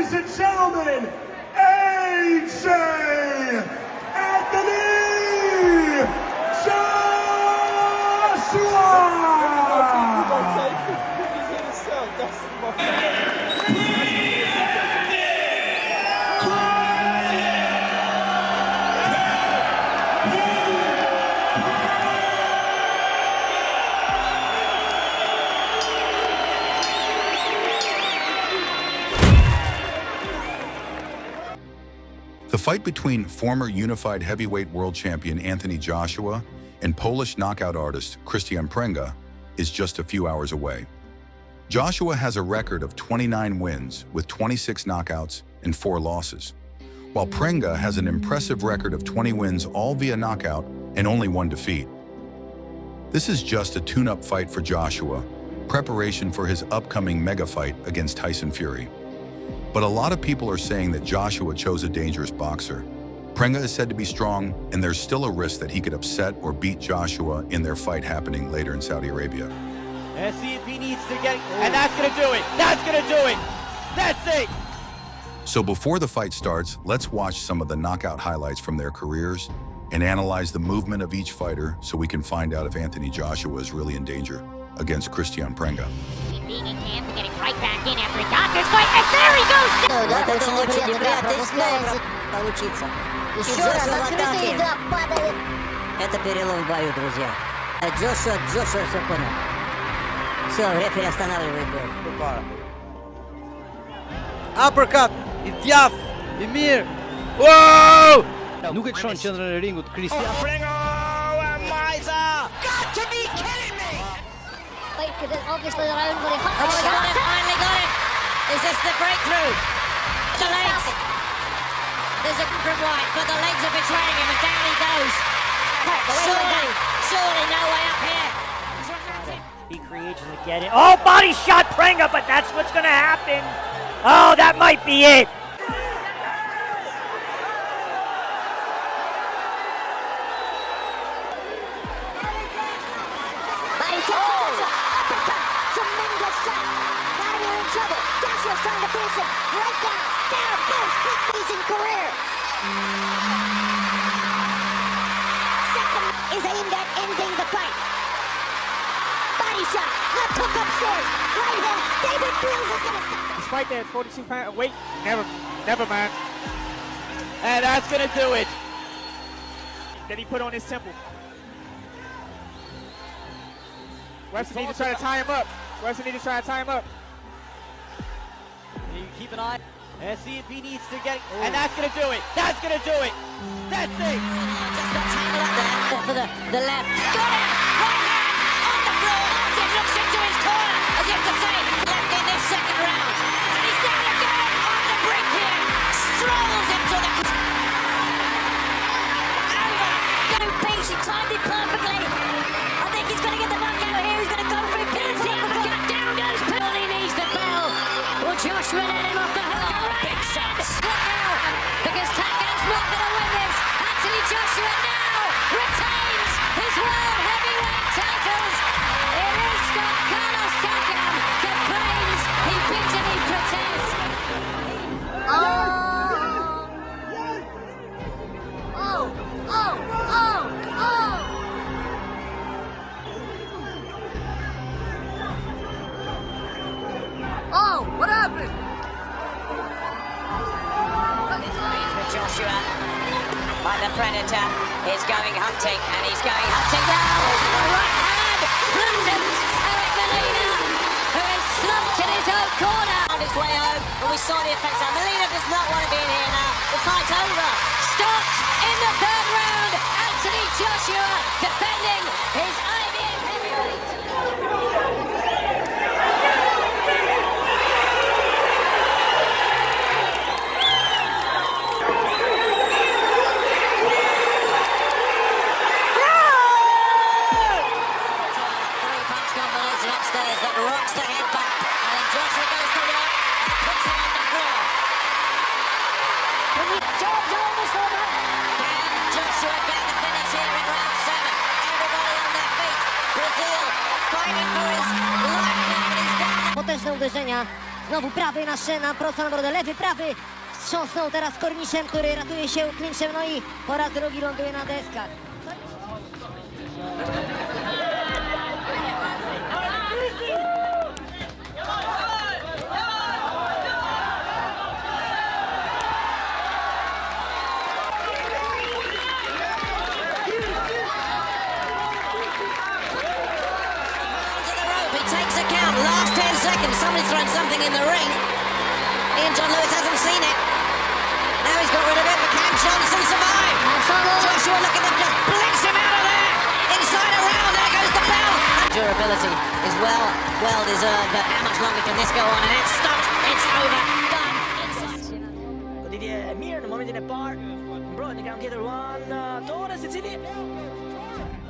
ladies and gentlemen, AJ Anthony The fight between former unified heavyweight world champion Anthony Joshua and Polish knockout artist KRISTIAN Prenga is just a few hours away. Joshua has a record of 29 wins with 26 knockouts and 4 losses, while Prenga has an impressive record of 20 wins all via knockout and only 1 defeat. This is just a tune-up fight for Joshua, preparation for his upcoming mega fight against Tyson Fury. But a lot of people are saying that Joshua chose a dangerous boxer. Prenga is said to be strong, and there's still a risk that he could upset or beat Joshua in their fight happening later in Saudi Arabia. Let's see if he needs to get it, and that's gonna do it. That's gonna do it. That's it. So before the fight starts, let's watch some of the knockout highlights from their careers and analyze the movement of each fighter so we can find out if Anthony Joshua is really in danger against KRISTIAN Prenga. Being in camp, getting right back in after he got this fight, and there he goes! Это очень неприятная история получится. Еще раз открытый, да, падает. Это перелом в бою, друзья. Джошуа все понял. Все, рефери останавливает бой. Uppercut! Идьяв! Эмир! Воу! Nu gaat schon in ring with Christian Prenga! Got to be kidding me! Wait, because obviously they're own, but he Oh, he got it, finally got it. Is this the breakthrough? The legs. There's a from White, but the legs are betraying him, and down he goes. Surely no way up here. He creates to get it. Oh, body shot Pringa, but that's what's going to happen. Oh, that might be it. tremendous shot. Vladimir in trouble. Joshua's trying to finish him. Right down. There goes his losing career. Second is aimed at ending the fight. Body shot. Left hook upstairs. Right hand. David Fields is going to stop it. Despite that 42 pound weight, never mind. And that's gonna do it. That he put on his temple. Weston needs to try to tie him up. You keep an eye. Let's see if he needs to get it. And that's gonna do it. That's gonna do it. That's it. Just got tangled up there for the left. Got it! Right hand on the floor. Martin looks into his corner as if to say, left in this second round. And he's down again on the brink here. Strolls into the... Over. Go beast. He timed it perfectly. I think he's going to get the knockout here. He's going to go for it. Down goes Bill. He needs the bell. Well, Joshua let him off the hook. Big shots. What now? Because Takkam's not going to win this. Anthony Joshua now retains his world heavyweight titles. It is Scott Carlos Takkam that claims he beats and he protests. What happened? This means that Joshua, by the Predator, is going hunting, and he's going hunting now. The right hand flattens Eric Molina, who is slumped in his own corner. On his way home, but we saw the effects. Now Molina does not want to be in here now. The fight's over. Stopped in the third round. Anthony Joshua defending his IBF heavyweight. Upstairs that rocks the head back, and then Joshua goes to work and puts him on the floor. Jobs are almost over. Can Joshua get the finish here in round 7? Everybody on their feet. Brazil fighting for his life now, but he's down. Potężne uderzenia Znowu prawy na prosto na brodę, lewy, prawy. Wstrząsnął teraz korniszem, który ratuje się klinczem, no i po raz drugi ląduje na deskach. Takes account, last 10 seconds, somebody's thrown something in the ring. Ian John Lewis hasn't seen it. Now he's got rid of it, but can Johnson survive? Joshua looking to just blitz him out of there. Inside around, there goes the bell. Durability is well deserved, but how much longer can this go on? And it's stopped, it's over, done. Didier mirë në momentin e parë. Mbrojt në ground tjetër Juan Torres i cili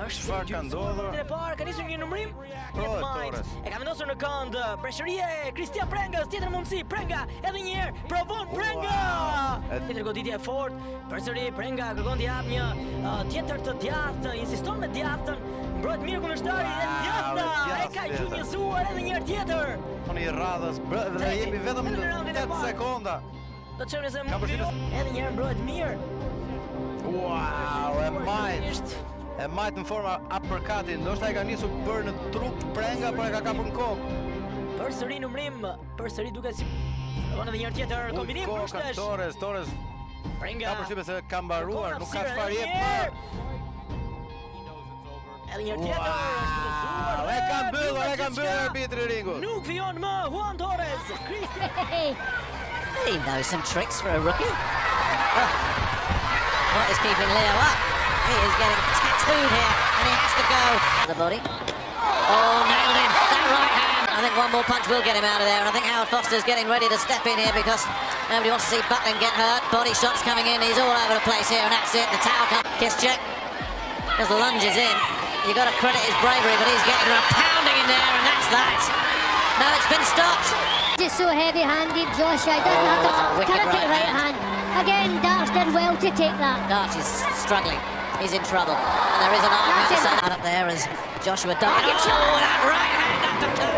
Çfarë ka ndodhur? Në parë ka nisur një numërim. Torres. E ka vendosur në kënd preshëria e KRISTIAN Prengës, tjetër mundësi. Prenga edhe një herë provon Prenga. Tjetër goditje e fortë. Përsëri Prenga kërkon të jap një tjetër të djathtë, insiston me djathtën. Mbrojt mirë kundërshtari e djathta. E ka gjunjëzuar edhe një herë tjetër. Toni radhës dhe jepi vetëm 8 sekonda. Do të çojmë se edhe një herë mbrojt mirë. Wow, e majt në forma uppercut-in, ndoshta e ka nisur bërë në trup Prenga, por e ka kapur në kokë. Përsëri numrim, përsëri duket si edhe një herë tjetër kombinim përshtash. Torres. Prenga. Ka përshtypjen se ka mbaruar, nuk ka çfarë jep për. Edhe një herë tjetër. E ka mbyllur arbitri i ringut. Nuk fijon më Juan Torres. He knows some tricks for a rookie. What is keeping Leo up? He is getting tattooed here, and he has to go. The body. Oh, nailed him. That right hand. I think one more punch will get him out of there, and I think Howard Foster's getting ready to step in here because nobody wants to see Buckland get hurt. Body shots coming in. He's all over the place here, and that's it. The towel comes. Kiss check. Just lunges in. You got to credit his bravery, but he's getting a pounding in there, and that's that. No, it's been stopped. Just so heavy-handed, Joshua. He doesn't have to terrific right hand. Again, Darch did well to take that. Darch is struggling. He's in trouble. And there is an arm outside up there as Joshua Darch. Oh, that right hand uppercut.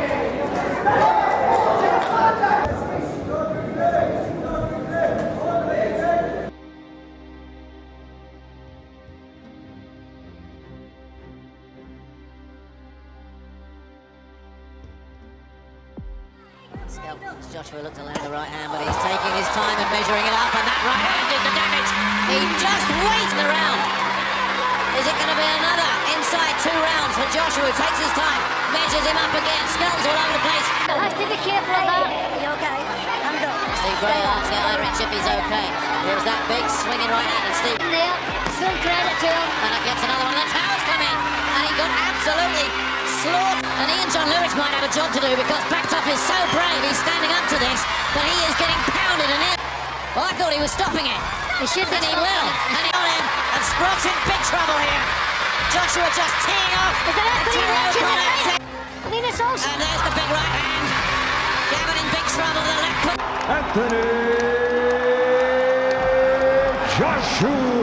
Joshua looked to land the right hand, but he's taking his time and measuring it up, and that right hand did the damage. He just waited around. Is it going to be another inside 2 rounds for Joshua, who takes his time, measures him up again, skulls all over the place. Has to be careful of that. Are you okay? Hands up. Steve Gray asks Irish if he's okay. Here's that big swinging right hand, and Steve. There, full credit to him. And up gets another one. The towers come in, and he got absolutely slaughtered. And Ian John Lewis might have a job to do because Backtoff is so brave. He's standing up to this, but he is getting pounded. And well, I thought he was stopping it. He should be. And he will. And he got him. And Sprott's in big trouble here. Joshua just teeing off. Is the referee watching the right? I mean, it's also. And there's the big right hand. Gavin in big trouble. The left foot. Anthony Joshua.